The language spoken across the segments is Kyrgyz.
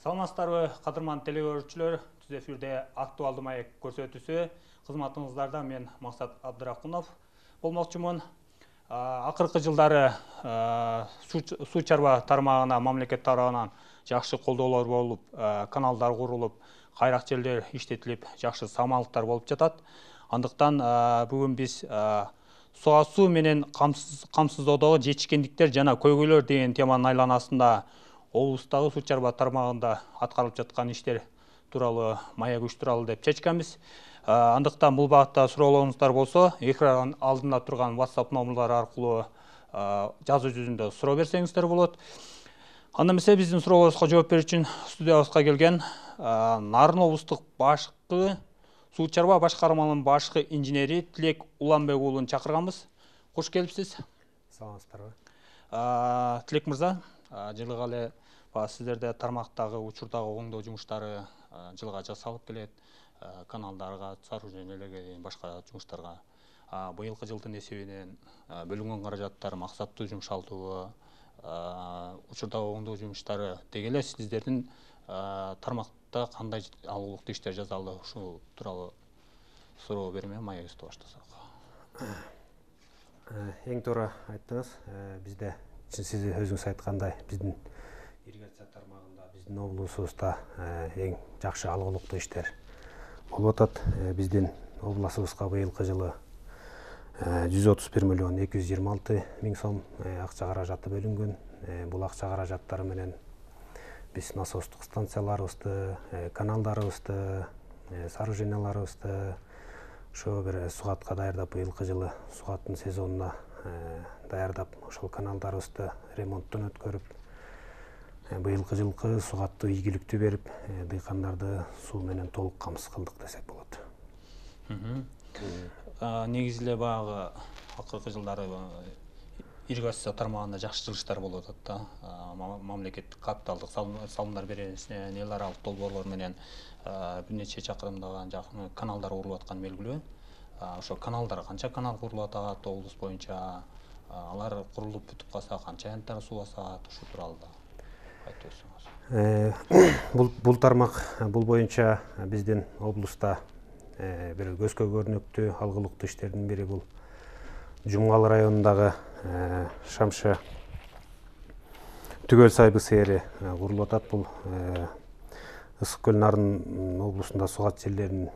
Саламатсыздарбы, кадырман телегөрүүчүлөр, түз эфирде актуалды маек көрсөтүүсү. Кызматыңыздарда мен Максат Абдыракунов болмокчумун. Акыркы жылдары суу чарба тармагына мамлекет тарабынан жакшы колдоолор болуп, каналдар курулуп, кайрак жерлер иштетилип, жакшы самалыктар болуп жатат. Андыктан бүгүн биз суга суу менен камсыздоодогу жетишкендиктер жана көйгөйлөр деген теманын айланасында облустагы суу чарба тармагында аткарылып жаткан иштер тууралуу маек уюштуралы деп чечкенбиз. Андыктан бул багытта суроолоруңуздар болсо, экран алдында турган WhatsApp номерлери аркылуу жазуу жүзүндө суроо берсеңиздер болот. Анда эмесе биздин суроолорубузга жооп берүү үчүн студиябызга келген Нарын облустук башкы суу чарба башкармалынын башкы инженери Тилек Уланбек уулун чакырганбыз. Кош келипсиз. Саламатсыздарбы. Тилек мырза, жылга эле сиздерде тармактагы учурдагы оңдоо жумуштары жылга жасалып келет. Каналдарга, сооружениелерге, башка жумуштарга быйылкы жылдын эсебинен бөлүнгөн каражаттар максаттуу жумшалтууга, учурдагы оңдоо жумуштары деги эле сиздердин тармакта кандай алгылыктуу иштер жасалды, ушул тууралуу суроо берме маегибизди баштасак. Эң туура айттыңыз. Бизде сиз өзүңүз айткандай, биздин ирригация тармагында, биздин облусубузда эң жакшы алгылыктуу иштер болуп атат. Биздин облусубузга быйылкы жылы 131 миллион 226 миң сом акча каражаты бөлүнгөн. Бул акча каражаттары менен биз насостук станцияларыбызды, каналдарыбызды, сооруженияларыбызды ошо бир сугатка даярдап, быйылкы жылы сугаттын сезонуна даярдап, ошол каналдарыбызды ремонттон өткөрүп, быйылкы жылкы сугаттуу ийгиликтүү берип, дыйкандарды суу менен толук камсыз кылдык десек болот. Негизи эле баягы акыркы жылдары ирригация тармагында жакшы жылыштар болуп атат да. Мамлекеттик капиталдык салымдар беребиз, эл аралык долбоорлор менен бир нече чакырымдагы жакын каналдар курулуп атканы белгилүү. Ошо каналдар канча канал курулуп атат облус боюнча, алар курулуп бүтүп калса канча гектар суу басат, ушул тууралуу да айтып өтсөңүз. Бул тармак, бул боюнча биздин облуста бир көзгө көрүнүктүү алгылыктуу иштердин бири бул Жумгал районундагы Шамшы Түгөл сай БСР курулуп атат. Бул Ысык көл Нарын облусунда сугат жерлерин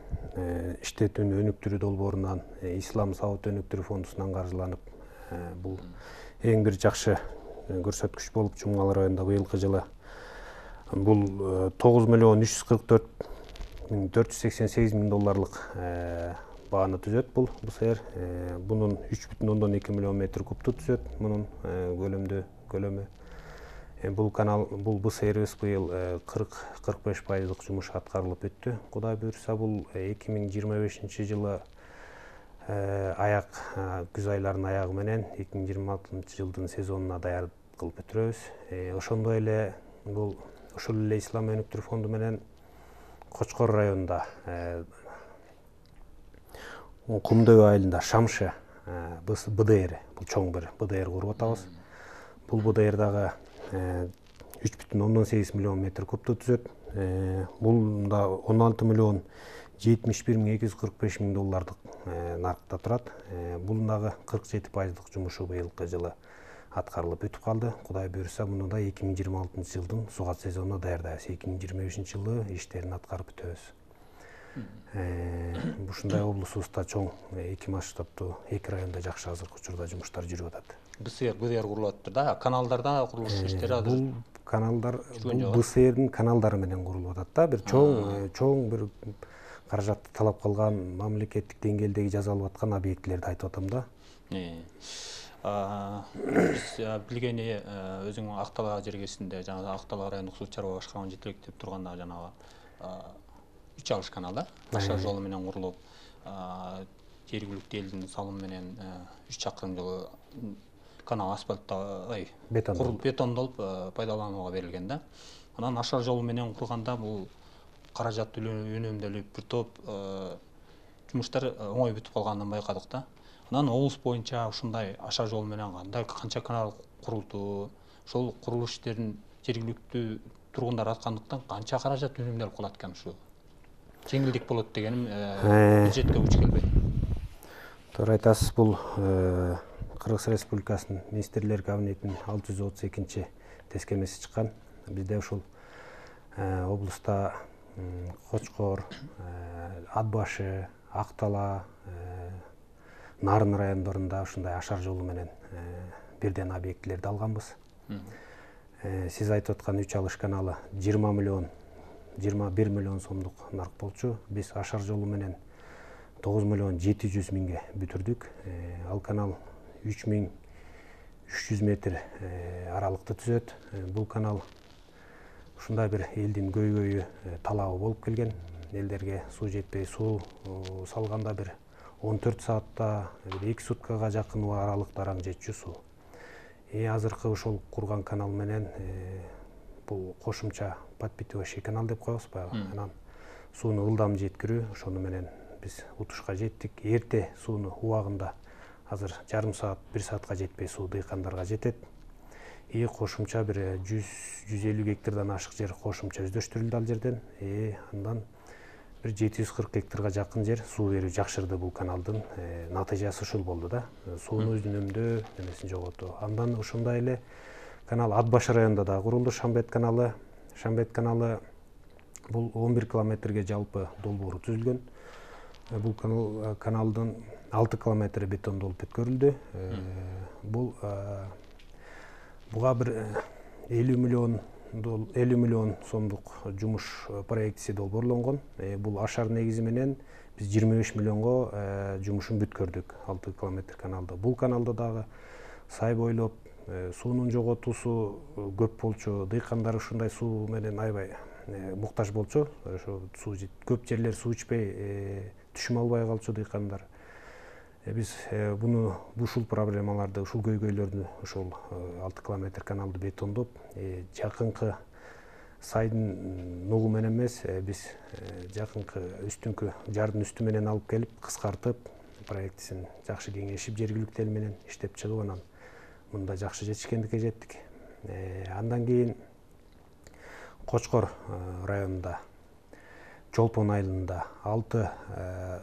иштетүүнү өнүктүрүү долбоорунан Ислам сабыт өнүктүрүү фондунан каржыланып, бул эң бир жакшы көрсөткүч болуп, Жумгал районунда быйылкы жылы бул 9 миллион 344 миң 488 миң долларлык бааны түзөт. Бул БСР бунун 3,2 миллион метр кубту түзөт. Мунун көлөмү. Бул БСРибиз быйыл 40-45% жумуш аткарылып өттү. Кудай буйрса, бул 2025 жылы күз айларынын аягы менен 2026 жылдын сезонуна даяр кылып бүтүрөбүз. Ошондой эле бул ушул эле Ислам өнүктүрүү фонду менен Кочкор районунда Кумдөбө айылында Шамшы БДР, бул чоң бир БДР куруп атабыз. Бул БДР дагы 3,8 миллион метр кубту түзөт. Бул да 16 миллион 71 миң 245 миң доллардык наркта турат. Бул дагы 47% жумушу быйылкы жылы аткарылып бүтүп калды. Кудай буйрса, муну да 2026 жылдын сугат сезонуна даярдайбыз. 2025 жылы иштерин аткарып бүтөбүз. Ушундай облусубузда чоң эки масштабтуу, эки районда жакшы азыркы учурда жумуштар жүрүп атат. БДР курулуп атат да, каналдарда курулуш иштери азыр. Бул каналдар, бул БСРдин каналдары менен курулуп атат да, бир чоң бир каражатты талап кылган, мамлекеттик деңгээлдеги жасалып аткан объектилерди айтып атам да. Биз билгени өзүң Актала жергесинде, жана Актала райондук суу чарба башкармалыгын жетектеп турганда жанагы 3 алыш канал да, ашар жолу менен курулуп, жергиликтүү элдин салымы менен 3 чакырым жолу канал бетондолуп пайдаланууга берилген да. Анан ашар жолу менен курганда бул каражат үнөмдөлүп, бир топ жумуштар оңой бүтүп калганын байкадык да. Анан облус боюнча ушундай ашар жол менен канча канал курулду, ошол курулуш иштерин жергиликтүү тургундар аткандыктан канча каражат үнөмдөлүп калат экен ушу? Жеңилдик болот дегеним бюджетке уч келбейт. Туура айтасыз, бул Кыргыз Республикасынын Министрлер Кабинетинин 632 тескемеси чыккан. Бизде ушул облуста Кочкор, Ат башы, Актала, Нарын райондорунда ушундай ашар жолу менен бирден объектилерди алганбыз. Сиз айтып аткан 3 алыш каналы 21 миллион сомдук нарк болчу. Биз ашар жолу менен 9 миллион 700 миңге бүтүрдүк. Ал канал 3300 метр аралыкты түзөт. Бул канал ушундай бир элдин көйгөйү, талабы болуп келген. Элдерге суу жетпей, суу салганда бир 14 саатта, 2 суткага жакын аралыкта араң жетчү суу. Азыркы ошол курган канал менен бул кошумча подпитывающий канал деп коебуз баягы. Анан сууну ылдам жеткирүү, ошону менен биз утушка жеттик. Эрте сууну убагында азыр жарым саат, 1 саатка жетпей суу дыйкандарга жетет. Кошумча бир 100-150 гектардан ашык жер кошумча өздөштүрүлдү ал жерден. Андан бир 740 гектарга жакын жер суу берүү жакшырды бул каналдын. Натыйжасы ушул болду да. Сууну үнөмдөө немесин жоготуу. Андан ошондой эле канал Ат башы районунда да курулду, Шамбет каналы. Шамбет каналы бул 11 километрге жалпы долбоору түзүлгөн. Бул каналдын 6 километри бетондолуп өткөрүлдү. Буга бир 50 миллион сомдук жумуш проектиси долбоорлонгон. Бул ашар негизи менен биз 25 миллионго жумушун бүткөрдүк 6 километр каналды. Бул каналда дагы сай бойлоп суунун жоготуусу көп болчу. Дыйкандар ушундай суу менен аябай муктаж болчу. Ошо көп жерлер суу ичпей түшүм албай калчу дыйкандар. Биз ушул проблемаларды, ушул көйгөйлөрдү ушул 6 километр каналды бетондоп, жакынкы сайдын нугу менен эмес, биз жакынкы үстүңкү жардын үстү менен алып келип, кыскартып, проектисин жакшы кеңешип, жергиликтүү эл менен иштеп чыгып, анан мында жакшы жетишкендикке жеттик. Андан кийин Кочкор районунда, Чолпон айылында 6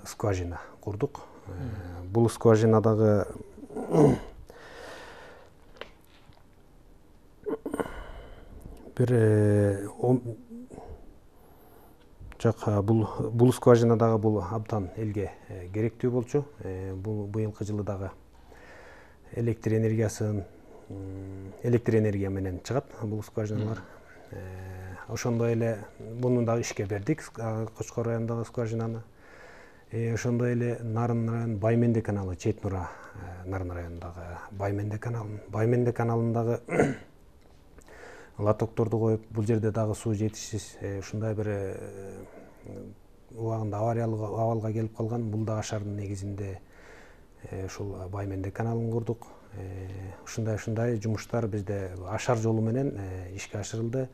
скважина курдук. Бул скважинадагы бул скважинадагы бул абдан элге керектүү болчу. Бул быйылкы жылы дагы электр энергия менен чыгат бул скважиналар. Ошондой эле муну дагы ишке бердик, Кочкор районундагы скважинаны. Ошондой эле Нарын район Байменде каналы, Чет Нура Нарын районундагы Байменде каналындагы лотокторду коюп, бул жерде дагы суу жетишсиз, ушундай бир убагында авариялык абалга келип калган. Бул да ашардын негизинде ушул Байменде каналын курдук. Ушундай жумуштар бизде ашар жолу менен ишке ашырылды.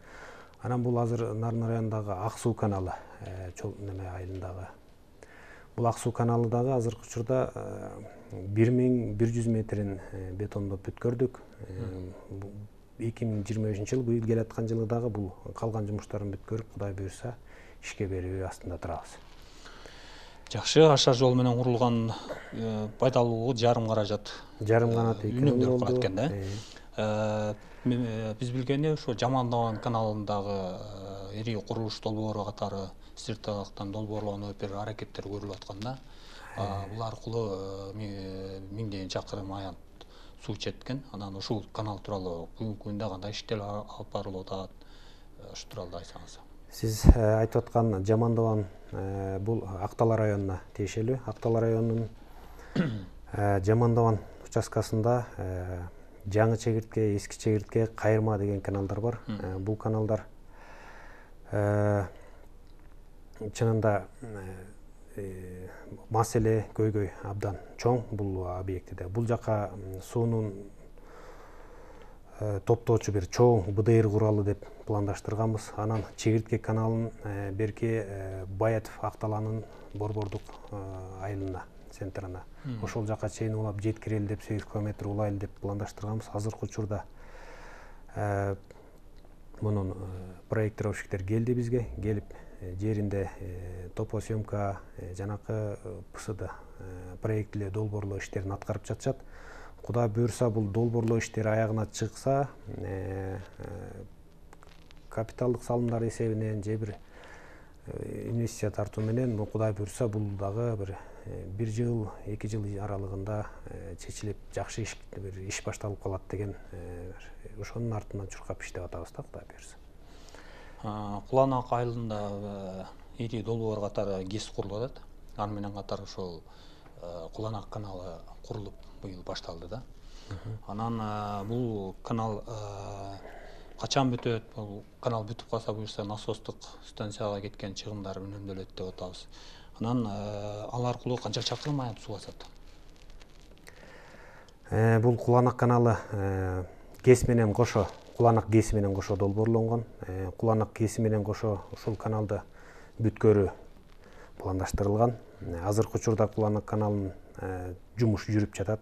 Анан бул азыр Нарын районундагы Ак суу каналы, айылындагы бул Ак суу каналы дагы азыркы учурда 1100 метрин бетондоп бүткөрдүк. 2025 жыл, быйыл келаткан жылы дагы бул калган жумуштарын бүткөрүп, Кудай буйрса ишке берүү астында турабыз. Жакшы, ашар жол менен курулган пайдалуулугу жарым каражат. Жарым канат үнөмдөлүп калат экен да. Биз билгени ошо Жамандаган каналындагы ири курулуш долбоору катары сырттаган долбоорлонуп бир аракеттер көрүлүп аткан да. Бул аркылуу миңдеген чакырым аянт суу четкен. Анан ушул канал тууралуу бүгүнкү күндө кандай иштер алып барылып атат, ушу тууралуу айтсаңыз. Сиз айтып аткан Жамандаган бул Актала районуна тиешелүү. Актала районунун Жамандаган участкасында жаңы чегиртке, эски чегиртке, Кайырма деген каналдар бар. Бул каналдар чынында маселе, көйгөй абдан чоң бул объектиде. Бул жака суунун топтоочу бир чоң БДР куралы деп пландаштырганбыз. Анан чегиртке каналын берки Баятов Акталанын Борбордук айылына, центрына. Ошол жака чейин улап жеткирели деп 8 километр улайлы деп пландаштырганбыз. Азыркы учурда мунун проектировщиктер келди бизге, келип жеринде топосъемка, жанакы ПСД проектилүү долбоорлоо иштерин аткарып жатышат. Кудай буюрса бул долбоорлоо иштери аягына чыкса, капиталдык салымдар эсебинен же бир инвестиция тартуу менен Кудай буюрса бул дагы бир жыл, 2 жыл аралыгында чечилип, жакшы бир иш башталып калат деген ошонун артынан чуркап иштеп атабыз да, Кудай буюрса. Куланак айылында ири долбоор катары ГЭС курулуп атат. Аны менен катар ошол Куланак каналы курулуп быйыл башталды да. Анан бул канал качан бүтөт? Бул канал бүтүп калса буюрса насостук станцияга кеткен чыгымдар үнөмдөлөт деп атабыз. Анан ал аркылуу канча чакырым аяб суу басат? Бул Куланак каналы ГЭС менен кошо, Куланак ГЭС менен кошо долбоорлонгон. Куланак ГЭС менен кошо ушул каналды бүткөрүү пландаштырылган. Азыркы учурда Куланак каналынын жумуш жүрүп жатат.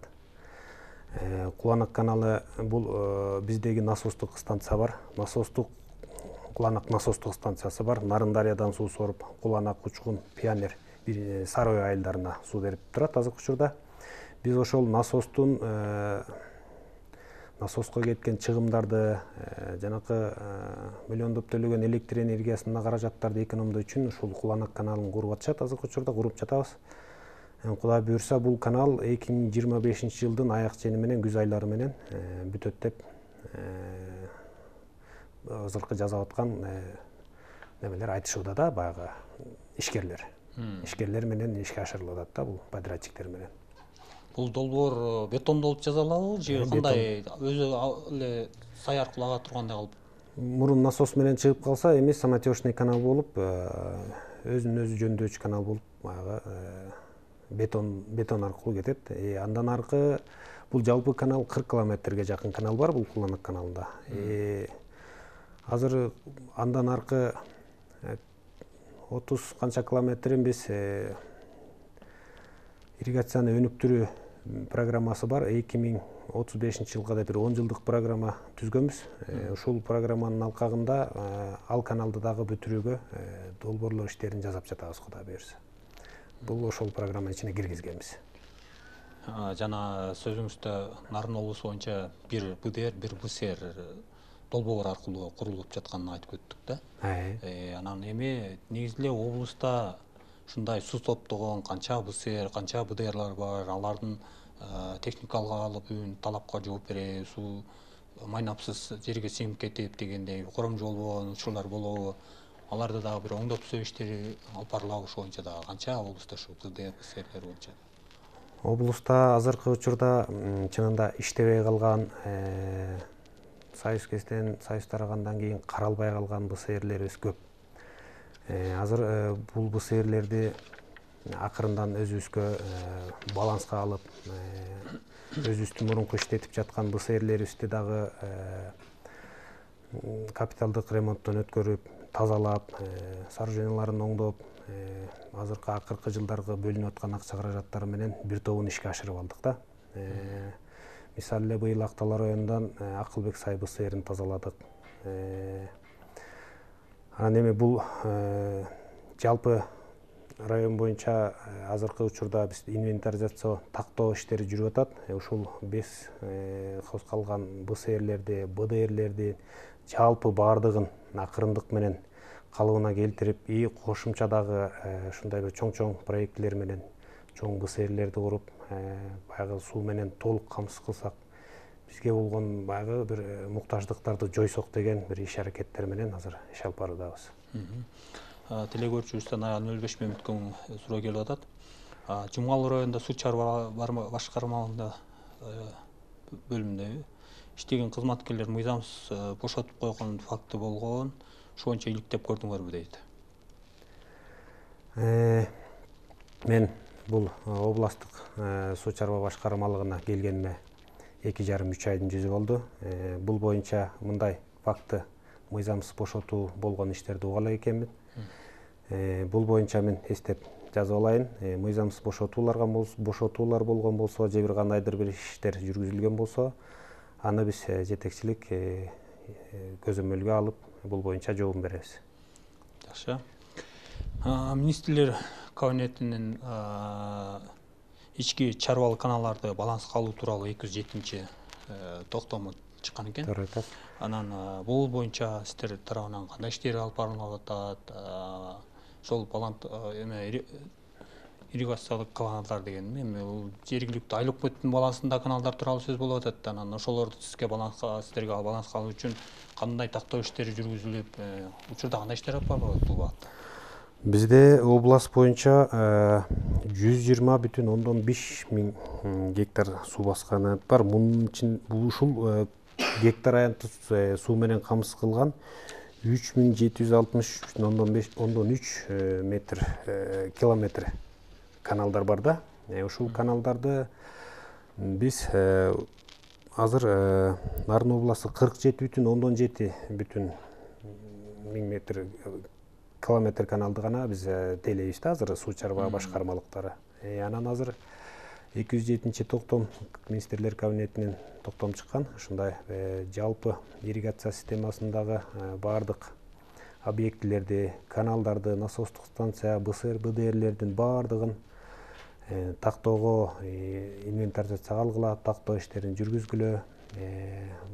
Куланак каналы бул биздеги насостук станция бар. Куланак насостук станциясы бар. Нарындариядан суу соруп, Куланак, Учкун, Пионер, Сары Ой айылдарына суу берип турат азыркы учурда. Биз ошол насоско кеткен чыгымдарды, жанакы миллиондоп төлөгөн электр энергиясына каражаттарды экономдоо үчүн ушул Куланак каналын куруп атышат, азыркы учурда куруп жатабыз. Кудай буюрса бул канал 2025 жылдын аяк чени менен, күз айлары менен бүтөт деп азыркы жасап аткан немелер айтышууда да, баягы ишкерлер. Ишкерлер менен ишке ашырылып атат да, бул подрядчиктер менен. Бул долбоор бетондолуп жасалабы же кандай өзү эле сай аркылуу ага тургандай кылып? Мурун насос менен чыгып калса, эми самотечный канал болуп, өзүн өзү жөндөчү канал болуп, баягы бетон аркылуу кетет. Андан аркы бул жалпы канал 40 километрге жакын канал бар бул Куланак каналында. Азыр андан аркы 30 канча километрин биз ирригацияны өнүктүрүү программасы бар. 2035 жылга да бир 10 жылдык программа түзгөнбүз. Ушул программанын алкагында ал каналды дагы бүтүрүүгө долбоорлоо иштерин жасап жатабыз, Кудай буюрса. Бул ошол программа ичине киргизгенбиз. Жана сөзүңүздө Нарын облусу боюнча бир БДР, бир БСР долбоор аркылуу курулуп жатканын айтып өттүк да. Анан эми негизинде облуста ушундай суу топтогон канча БСР, канча БДРлар бар, алардын техникалык алыбын талапка жооп береби, суу майнапсыз жерге сиңип кетип дегендей коромжу болбогон учурлар болобу? Аларды дагы бир оңдоп түзөө иштери алып барылабы, ошол боюнча дагы канча облуста ушу БДР, БСРлер боюнча? Облуста азыркы учурда чынында иштебей калган, Союз кезинен Союз тарагандан кийин каралбай калган БСРлерибиз көп. Азыр бул БСРлерди акырындан өзүбүзгө баланска алып, өзүбүздүн мурунку иштетип жаткан БСРлерибизди дагы капиталдык ремонттон өткөрүп, тазалап, сооруженияларын оңдоп, азыркы акыркы жылдарга бөлүнүп аткан акча каражаттары менен бир тобун ишке ашырып алдык да. Мисалы эле быйыл Актала районунан Акылбек сай БСРин тазаладык. Анан эми бул жалпы район боюнча азыркы учурда биз инвентаризация тактоо иштери жүрүп атат. Ушул 5 калган БСРлерди, БДРлерди жалпы баардыгын акырындык менен калыбына келтирип, кошумча дагы ушундай бир чоң проектлер менен чоң БСРлерди куруп, баягы суу менен толук камсыз кылсак, бизге болгон баягы бир муктаждыктарды жойсок деген бир иш аракеттер менен азыр иш алып баруудабыз. Теле көрүүчүбүздөн Аян Өлбеш Мемиткөн суроо келип атат. Жумгал районунда суу чарба башкармалыгында бөлүмүндө иштеген кызматкерлер мыйзамсыз бошотуп койгон факты болгон. Ошол боюнча иликтеп көрдүңөрбү дейт. Мен бул областтык суу чарба башкармалыгына келгениме 2,5-3 айдын жүзү болду. Бул боюнча мындай факты мыйзамсыз бошотуу болгон иштерди угала экенмин. Бул боюнча мен эстеп жазып алайын. Мыйзамсыз бошотуулар болгон болсо, же бир кандайдыр бир иштер жүргүзүлгөн болсо, аны биз жетекчилик көзөмөлгө алып бул боюнча жооп беребиз. Жакшы. Министрлер кабинетинин ички чарбалык каналдарды баланска алуу тууралуу 207 токтому чыккан экен. Туура айтасыз. Анан бул боюнча сиздер тарабынан кандай иштер алып барылып атат? Ошол ирригациялык каналдар деген эми жергиликтүү айлык бөттүн балансында каналдар тууралуу сөз болуп атат. Анан ошолорду сиздерге баланска алуу үчүн кандай тактоо иштери жүргүзүлүп, учурда кандай иштер алып барылып бул багытта? Бизде область боюнча 120,5 миң гектар суу баскан бар. Мунун ичин ушул гектар аянтты суу менен камсыз кылган 3763,3 метр километр каналдар бар да. Ушул каналдарды биз азыр Нарын областы 47,7 миң метр километр каналды гана биз тейлейбиз да азыр суу чарба башкармалыктары. Анан азыр 207 токтом министрлер кабинетинен токтом чыккан. Ушундай жалпы ирригация системасындагы бардык объектилерди, каналдарды, насостук станция, БСР, БДРлердин бардыгын тактоого инвентаризация алгыла, тактоо иштерин жүргүзгүлө,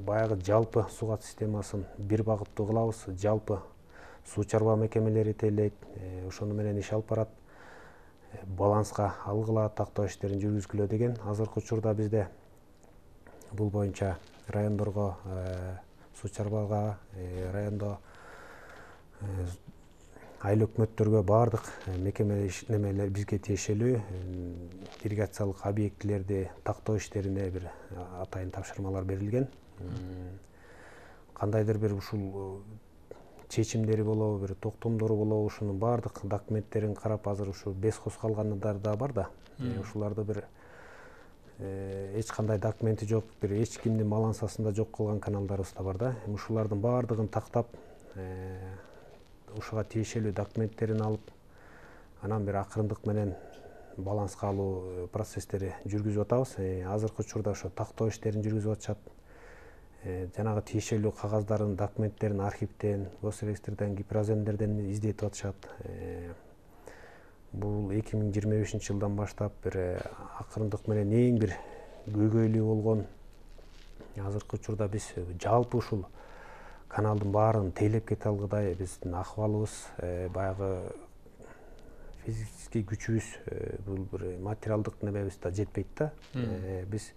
баягы жалпы сугат системасын бир багыттуу кылабыз, жалпы суу чарба мекемелери тейлейт, ошону менен иш алып барат, баланска алгыла, тактоо иштерин жүргүзгүлө деген. Азыркы учурда бизде бул боюнча райондорго, суу чарбага, райондо айыл өкмөттөргө бардык мекемелер бизге тиешелүү ирригациялык объектилерди тактоо иштерине бир атайын тапшырмалар берилген. Кандайдыр бир ушул чечимдери болобу, бир токтомдору болобу, ушунун бардык документтерин карап, азыр ушу бесхоз калгандар да бар да. Ушуларды бир эч кандай документи жок, бир эч кимдин балансасында жок калган каналдарыбыз да бар да. Ушулардын бардыгын тактап, ушуга тиешелүү документтерин алып, анан бир акырындык менен баланска алуу процесстери жүргүзүп атабыз. Азыркы учурда ошо тактоо иштерин жүргүзүп атышат. Жанагы тиешелүү кагаздарын, документтерин архивден, госреестрден, гипроземдерден издетип атышат. Бул 2025 жылдан баштап бир акырындык менен эң бир көйгөйлүү болгон, азыркы учурда биз жалпы ушул каналдын баарын тейлеп кете алгыдай биздин акыбалыбыз, баягы физический күчүбүз, бул бир материалдык немебиз да жетпейт да. Биз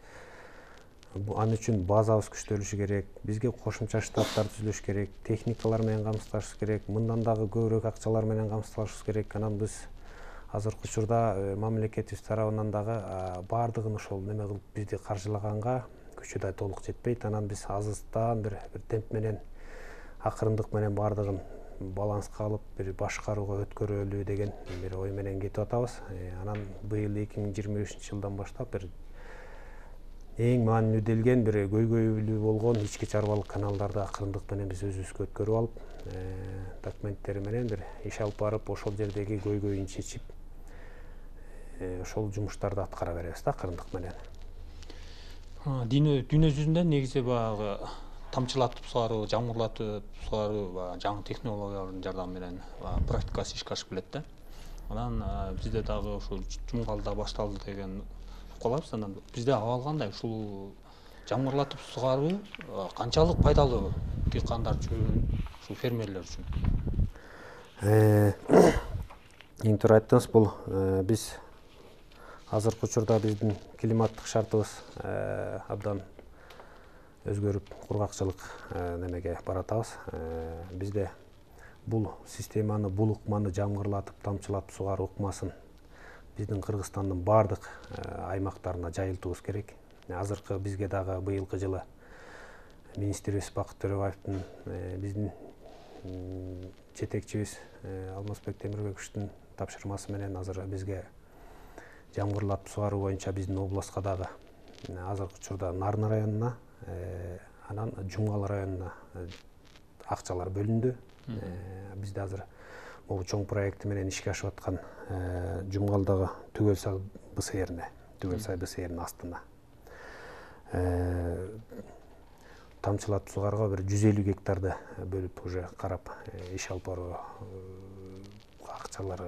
ан үчүн базабыз күчтөлүшү керек, бизге кошумча штаттар түзүлүш керек, техникалар менен камсыздашыбыз керек, мындан дагы көбүрөөк акчалар менен камсыздашыбыз керек. Анан биз азыркы учурда мамлекетибиз тарабынан дагы бардыгын ошол неме кылып бизди каржылаганга күчү да толук жетпейт. Анан биз азыртан бир темп менен, акырындык менен бардыгын баланска алып, бир башкарууга өткөрөлү деген бир ой менен кетип атабыз. Анан быйыл 2023 жылдан баштап бир эң маанилүүлүү бир көйгөйлүү болгон ички чарбалык каналдарды акырындык менен биз өзүбүзгө өткөрүп алып, документтери менен бир иш алып барып, ошол жердеги көйгөйүн чечип, ошол жумуштарды аткара беребиз да акырындык менен. Дүйнө жүзүндө негизи баягы тамчылатып сугаруу, жамгырлатып сугаруу жаңы технологиялардын жардамы менен практикасы ишке ашып келет да. Анан бизде дагы ушул Жумгалда башталды деген калабыз. Анан бизде абал кандай? Ушул жамгырлатып сугаруу канчалык пайдалуу дыйкандар үчүн, ушул фермерлер үчүн? Эң туура айттыңыз, бул биз азыркы учурда биздин климаттык шартыбыз абдан өзгөрүп, кургакчылык немеге баратабыз. Бизде бул системаны, бул ыкманы жамгырлатып, тамчылатып сугаруу ыкмасын биздин Кыргызстандын бардык аймактарына жайылтуубуз керек. Азыркы бизге дагы быйылкы жылы министрибиз Бакыт Төрөбаевдин, биздин жетекчибиз Алмазбек Темирбековичтин тапшырмасы менен азыр бизге жамгырлатып сугаруу боюнча биздин областка дагы азыркы учурда Нарын районуна, анан Жумгал районуна акчалар бөлүндү. Бизде азыр бул чоң проекти менен ишке ашып аткан Жумгалдагы Түгөлсай БСРине, Түгөлсай БСРинин астына тамчылатып сугарууга бир 150 гектарды бөлүп уже карап иш алып баруу акчалар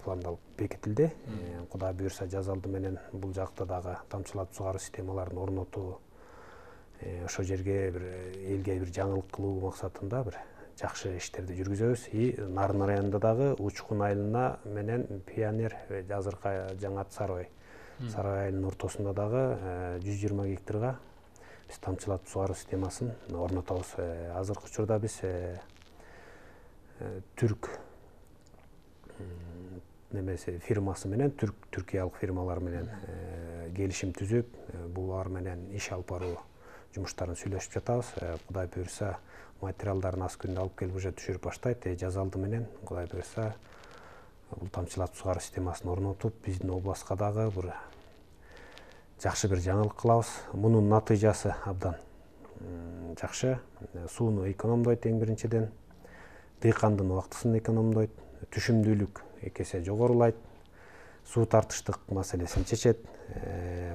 пландалып бекитилди. Кудай буюрса жаз алды менен бул жакта дагы тамчылатып сугаруу системаларын орнотуу, ошол жерге бир элге бир жаңылык кылуу максатында бир жакшы иштерди жүргүзөбүз. Нарын районунда дагы Учкун айылына менен Пионер азыркы жаңы аты Сарыбай айылынын ортосунда дагы 120 гектарга биз тамчылатып сугаруу системасын орнотобуз. Азыркы учурда биз түрк фирмасы менен, түркиялык фирмалар менен келишим түзүп, булар менен иш алып баруу жумуштарын сүйлөшүп жатабыз. Кудай буюрса материалдарын аз күндө алып келип уже түшүрүп баштайт. Жаз алды менен Кудай буюрса бул тамчылатып сугаруу системасын орнотуп, биздин областка дагы бир жакшы бир жаңылык кылабыз. Мунун натыйжасы абдан жакшы. Сууну экономдойт эң биринчиден, дыйкандын убактысын экономдойт, түшүмдүүлүк 2 эсе жогорулайт, суу тартыштык маселесин чечет.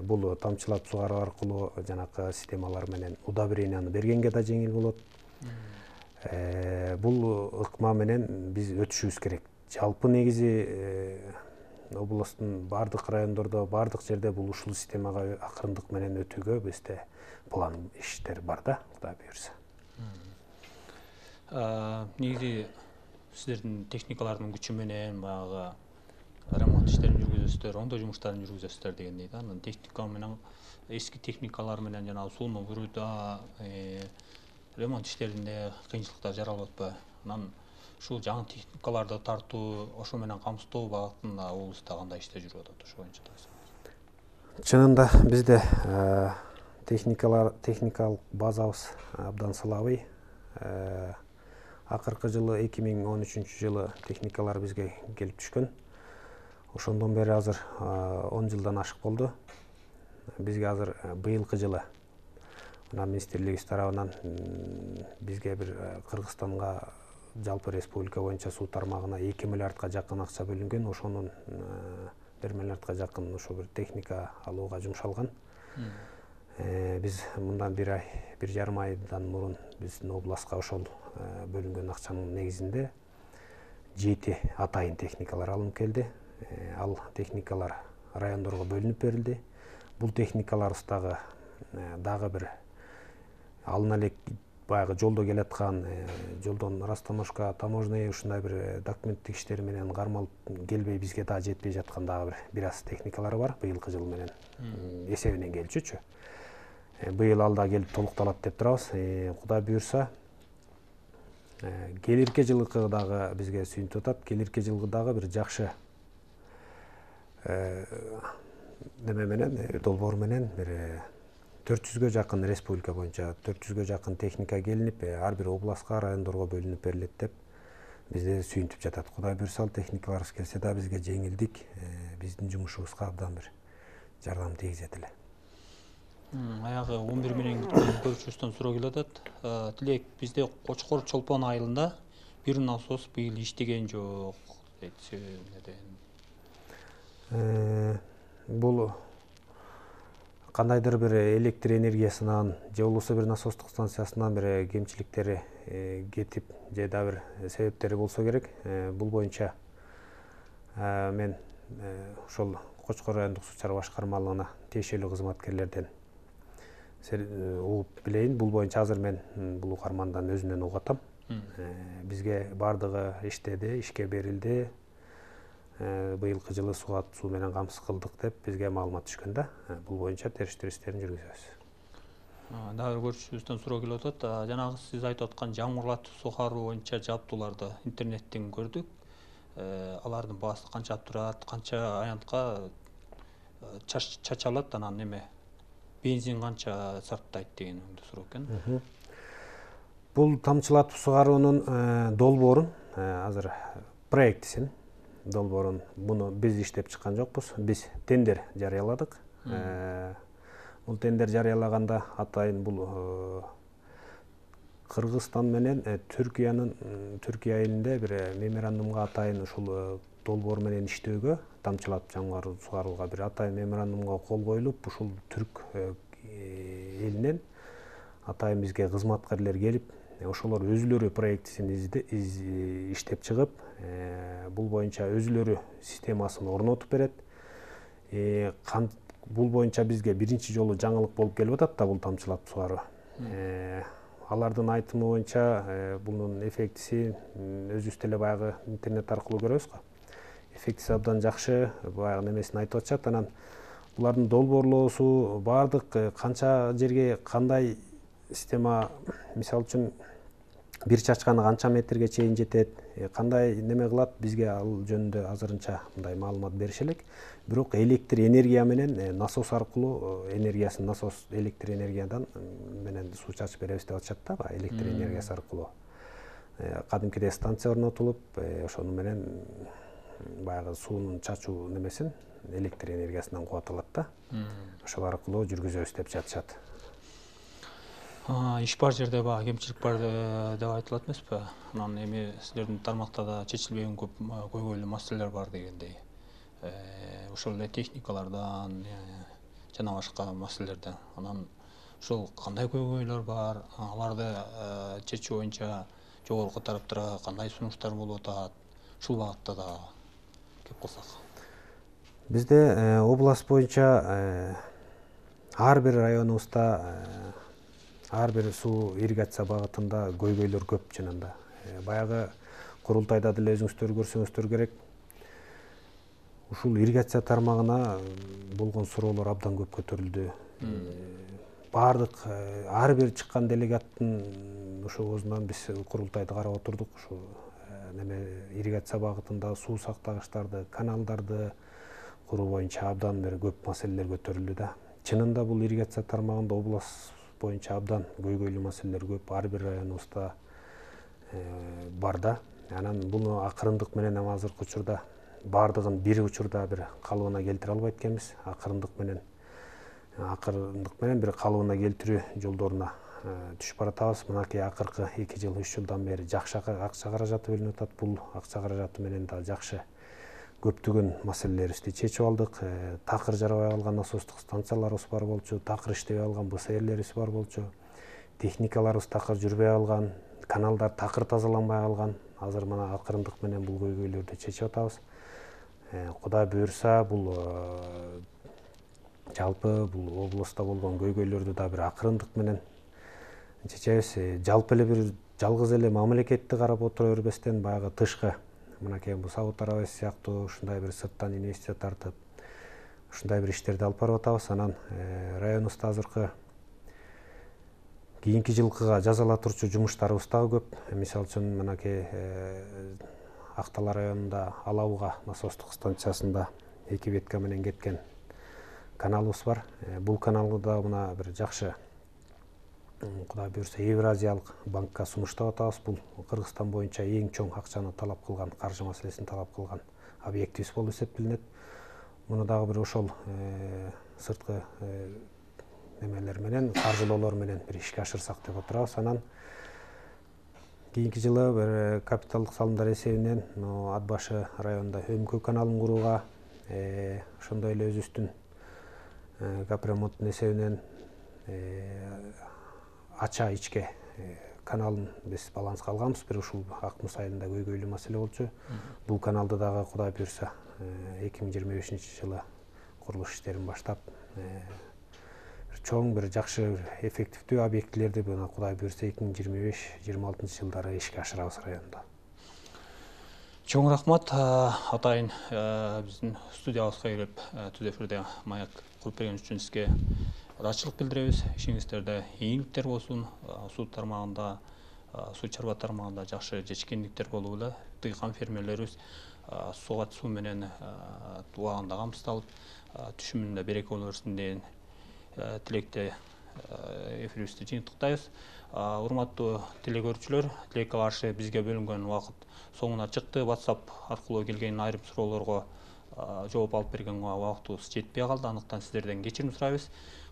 Бул тамчылатып сугаруу аркылуу жанакы системалар менен удобренияны бергенге да жеңил болот. Бул ыкма менен биз өтүшүбүз керек. Жалпы негизи областтын бардык райондордо, бардык жерде бул ушул системага акырындык менен өтүүгө бизде план иштер бар да, Кудай буюрса. Негизи сиздердин техникалардын күчү менен баягы ремонт иштерин жүргүзөсүздөр, оңдоо жумуштарын жүргүзөсүздөр дегендей да. Анан техника менен эски техникалар менен жанагы сууну бурууда, ремонт иштеринде кыйынчылыктар жаралып атпайбы? Анан ушул жаңы техникаларды тартуу, ошо менен камсыздоо багытында облуста кандай иштер жүрүп атат ошо боюнча да? Чынында бизде техникалык базабыз абдан сылабый. Акыркы жылы 2013 жылы техникалар бизге келип түшкөн. Ошондон бери азыр 10 жылдан ашык болду. Бизге азыр быйылкы жылы министрлигибиз тарабынан бизге бир Кыргызстанга жалпы республика боюнча суу тармагына 2 миллиардка жакын акча бөлүнгөн. Ошонун 1 миллиардка жакын ошо бир техника алууга жумшалган. Биз мындан 1,5 айдан мурун биздин областка ошол бөлүнгөн акчанын негизинде 7 атайын техникалар алынып келди. Ал техникалар райондорго бөлүнүп берилди. Бул техникаларыбыз дагы бир алына элек баягы жолдо келаткан, жолдон растаможка, таможня ушундай бир документтик иштери менен кармалып келбей бизге дагы жетпей жаткан дагы бир аз техникалар бар. Быйылкы жыл менен эсебинен келчүчү. Быйыл ал да келип толукталат деп турабыз. Кудай буюрса келирки жылкы дагы бизге сүйүнүп атат. Келирки жылкы дагы бир жакшы неме менен, долбоор менен бир 400гө жакын республика боюнча 400гө жакын техника келинип, ар бир областка, райондорго бөлүнүп берилет деп бизде сүйүнтүп жатат. Кудай буюрса техникаларыбыз келсе да бизге жеңилдик, биздин жумушубузга абдан бир жардам тийгизет эле. Аягы 11 менен көрүүчүбүздөн суроо келип атат. Тилек, бизде Кочкор Чолпон айылында бир насос быйыл иштеген жок дейт. Себеби неден? Бул кандайдыр бир электр энергиясынан же болбосо бир насостук станциясынан бир кемчиликтери кетип же да бир себептери болсо керек. Бул боюнча мен ошол Кочкор райондук суу чарба башкармалыгына тиешелүү кызматкерлерден угуп билейин. Бул боюнча азыр мен бул угармандан өзүнөн угуп атам. Бизге бардыгы иштеди, ишке берилди. Быйылкы жылы суу менен камсыз кылдык деп бизге маалымат түшкөн да. Бул боюнча териштирүү иштерин жүргүзөбүз. Дагы бир көрүүчүбүздөн суроо келип атат. Жанагы сиз айтып аткан жаңгырлатып сугаруу боюнча жабдууларды интернеттен көрдүк. Алардын баасы канча турат, канча аянтка чачалат, анан неме бензин канча сарптайт деген суроо экен. Бул тамчылатып сугаруунун долбоорун азыр проектисин долбоорун буну биз иштеп чыккан жокпуз. Биз тендер жарыяладык. Бул тендер жарыялаганда атайын бул Кыргызстан менен Түркия элинде бир меморандумга атайын ушул долбоор менен иштөөгө, тамчылатып сугарууга бир атайын меморандумга кол коюлуп, ушул түрк элинен атайын бизге кызматкерлер келип, ошолор өзүлөрү проектисин иштеп чыгып, бул боюнча өзүлөрү системасын орнотуп берет. Бул боюнча бизге биринчи жолу жаңылык болуп келип атат да, бул тамчылап сугаруу. Алардын айтымы боюнча бунун эффектиси өзүбүз деле баягы интернет аркылуу көрөбүз го. Эффектиси абдан жакшы, баягы немесин айтып атышат. Анан булардын долбоорлоосу баардык канча жерге кандай система, мисалы үчүн бир чачканы канча метрге чейин жетет, кандай неме кылат, бизге ал жөнүндө азырынча мындай маалымат берише элек. Бирок электр энергия менен насос аркылуу энергиясын, насос электр энергиядан менен суу чачып беребиз деп атышат да, электр энергиясы аркылуу. Кадимкидей станция орнотулуп, ошону менен баягы суунун чачуу немесин электр энергиясынан кубатылат да. Ошол аркылуу жүргүзөбүз деп жатышат. Иш бар жерде баягы кемчилик бар деп айтылат эмеспи? Анан эми силердин тармактарда чечилбеген көп көйгөйлүү маселелер бар дегендей. Ошол эле техникалардан жана башка маселелерден. Анан ошол кандай көйгөйлөр бар? Аларды чечүү боюнча жогорку тараптарга кандай сунуштар болуп атат? Ушул багытта да кеп калсак. Бизде область боюнча ар бир районубузда, ар бир суу ирригация багытында көйгөйлөр көп чынында. Баягы курултайда деле өзүңүздөр көрсөңүздөр керек. Ушул ирригация тармагына болгон суроолор абдан көп көтөрүлдү. Бардык ар бир чыккан делегаттын ошол өзүнөн биз курултайды карап отурдук. Ушу неме ирригация багытында суу сактагычтарды, каналдарды куруу боюнча абдан бир көп маселелер көтөрүлдү да. Чынында бул ирригация тармагында область боюнча абдан көйгөйлүү маселелер көп, ар бир районубузда бар да. Анан буну акырындык менен азыркы учурда бардыгын бир учурда бир калыбына келтире албайт экенбиз. Акырындык менен бир калыбына келтирүү жолдоруна түшүп баратабыз. Мынакей акыркы 2 жыл, 3 жылдан бери жакшы акча каражаты бөлүнүп атат. Бул акча каражаты менен да жакшы көптөгөн маселелерибизди чечип алдык. Такыр жарабай калган насостук станцияларыбыз бар болчу, такыр иштебей калган БСРлерибиз бар болчу, техникаларыбыз такыр жүрбөй калган, каналдар такыр тазаланбай калган. Азыр мына акырындык менен бул көйгөйлөрдү чечип атабыз. Кудай буюрса, бул жалпы бул областта болгон көйгөйлөрдү да бир акырындык менен чечебиз. Жалпы эле бир жалгыз эле мамлекетти карап отура бербестен, баягы тышкы мынакей бул Сауд Арабиясы сыяктуу ушундай бир сырттан инвестиция тартып, ушундай бир иштерди алып барып атабыз. Анан районубузда азыркы кийинки жылкыга жазала турчу жумуштарыбыз дагы көп. Мисалы үчүн мынакей Актала районунда Алабуга насостук станциясында 2 ветка менен кеткен каналыбыз бар. Бул каналда мына бир жакшы, Кудай буюрса, Евразиялык банкка сунуштап атабыз. Бул Кыргызстан боюнча эң чоң акчаны талап кылган, каржы маселесин талап кылган объектибиз болуп эсептелинет. Муну дагы бир ошол сырткы немелер менен, каржылоолор менен бир ишке ашырсак деп отурабыз. Анан кийинки жылы бир капиталдык салымдар эсебинен Ат башы районунда Өмкө каналын курууга, ошондой эле өзүбүздүн капремонттун эсебинен Ача ичке каналын биз баланска алганбыз. Бир ушул Акмус айылында көйгөйлүү маселе болчу. Бул каналды дагы Кудай буюрса 2025-жылы курулуш иштерин баштап, чоң бир жакшы эффективдүү объектилерди буна Кудай буюрса 2025-26 жылдары ишке ашырабыз районда. Чоң рахмат. Атайын биздин студиябызга келип түз эфирде маяк куруп берген үчүн сизге ыраазычылык билдиребиз. Ишиңиздерде ийгиликтер болсун. Суу тармагында, суу чарба тармагында жакшы жетишкендиктер болуп эле тыйган фермерлерибиз суу менен убагында камсыздалып, түшүмүндө береке боло берсин деген тилекте эфирибизди жыйынтыктайбыз. Урматтуу телекөрүүчүлөр, тилекке каршы бизге бөлүнгөн убакыт соңуна чыкты. WhatsApp аркылуу келген айрым суроолорго жооп алып берген убактыбыз жетпей калды. Андыктан сиздерден кечирим сурайбыз.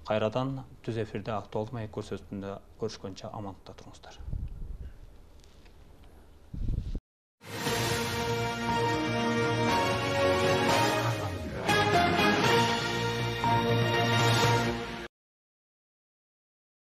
Кайрадан түз эфирде актуалдуу маек көрсөтүүндө көрүшкөнчө амандыкта туруңуздар.